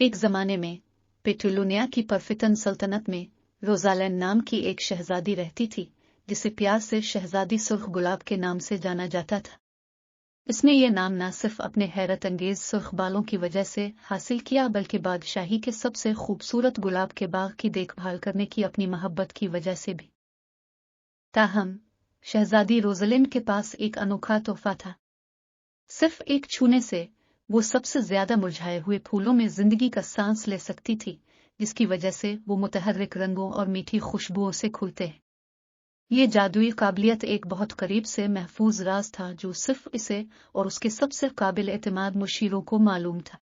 एक जमाने में पेटुलुनिया की परफितन सल्तनत में रोजालैंड नाम की एक शहजादी रहती थी, जिसे प्यार से शहजादी सुर्ख गुलाब के नाम से जाना जाता था। इसने ये नाम न सिर्फ अपने हैरत अंगेज सुर्ख बालों की वजह से हासिल किया, बल्कि बादशाही के सबसे खूबसूरत गुलाब के बाग की देखभाल करने की अपनी मोहब्बत की वजह से भी। ताहम शहजादी रोजलिंड के पास एक अनोखा तोहफा था। सिर्फ एक छूने से वो सबसे ज्यादा मुरझाए हुए फूलों में जिंदगी का सांस ले सकती थी, जिसकी वजह से वो मुतहर्रिक रंगों और मीठी खुशबुओं से खुलते हैं। ये जादुई काबिलियत एक बहुत करीब से महफूज राज था, जो सिर्फ इसे और उसके सबसे काबिल एतमाद मुशीरों को मालूम था।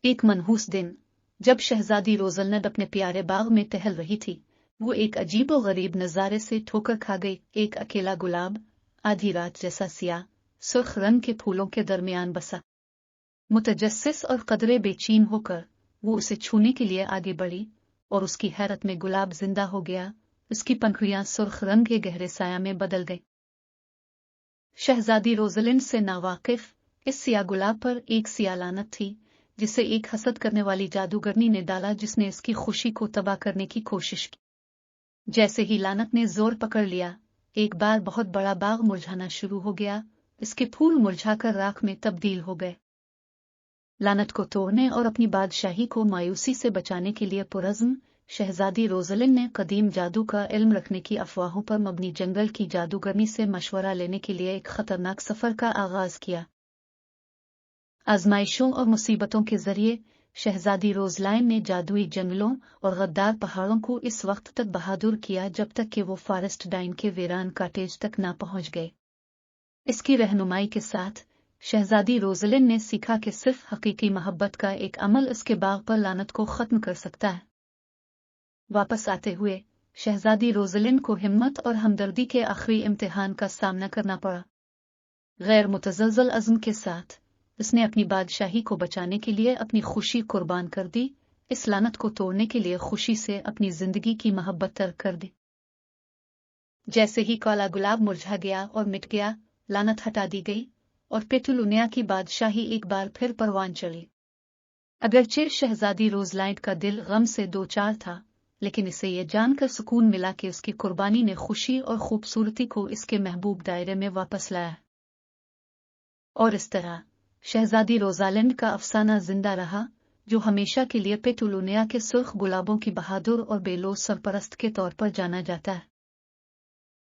एक मनहूस दिन, जब शहजादी रोजलनड अपने प्यारे बाग में टहल रही थी, वो एक अजीबो गरीब नजारे से ठोकर खा गई। एक अकेला गुलाब आधी रात जैसा सियाह सुर्ख रंग के फूलों के दरमियान बसा। मुतजस्सिस और कदरे बेचैन होकर वो उसे छूने के लिए आगे बढ़ी, और उसकी हैरत में गुलाब जिंदा हो गया। उसकी पंखुड़ियां सुर्ख रंग के गहरे साया में बदल गई। शहजादी रोजलिंड से नावाकिफ इस सिया गुलाब पर एक सिया लानत थी, जिसे एक हसद करने वाली जादूगरनी ने डाला, जिसने इसकी खुशी को तबाह करने की कोशिश की। जैसे ही लानत ने जोर पकड़ लिया, एक बार बहुत बड़ा बाग मुरझाना शुरू हो गया। इसके फूल मुरझाकर राख में तब्दील हो गए। लानत को तोड़ने और अपनी बादशाही को मायूसी से बचाने के लिए पुरज़्म शहजादी रोजलिंड ने कदीम जादू का इल्म रखने की अफवाहों पर मबनी जंगल की जादूगरनी से मशवरा लेने के लिए एक खतरनाक सफर का आगाज किया। आजमाइशों और मुसीबतों के जरिए शहजादी रोजलाइन ने जादुई जंगलों और गद्दार पहाड़ों को इस वक्त तक बहादुर किया, जब तक कि वो फॉरेस्ट डाइन के वीरान कॉटेज तक ना पहुंच गए। इसकी रहनुमाई के साथ शहजादी रोजलिंड ने सीखा कि सिर्फ हकीकी मोहब्बत का एक अमल इसके बाग पर लानत को खत्म कर सकता है। वापस आते हुए शहजादी रोजलिंड को हिम्मत और हमदर्दी के आखिरी इम्तिहान का सामना करना पड़ा। गैर मुतज़लज़ल अज़्म के साथ उसने अपनी बादशाही को बचाने के लिए अपनी खुशी कुर्बान कर दी। इस लानत को तोड़ने के लिए खुशी से अपनी जिंदगी की मोहब्बत तर्क कर दी। जैसे ही काला गुलाब मुरझा गया और मिट गया, लानत हटा दी गई और पेटुलुनिया की बादशाही एक बार फिर परवान चली। अगरचे शहजादी रोजलाइंड का दिल गम से दो चार था, लेकिन इसे यह जानकर सुकून मिला कि उसकी कुर्बानी ने खुशी और खूबसूरती को इसके महबूब दायरे में वापस लाया। और इस तरह शहजादी रोजालिंड का अफसाना जिंदा रहा, जो हमेशा के लिए पेटुलुनिया के सुर्ख गुलाबों की बहादुर और बेलोस सरपरस्त के तौर पर जाना जाता है।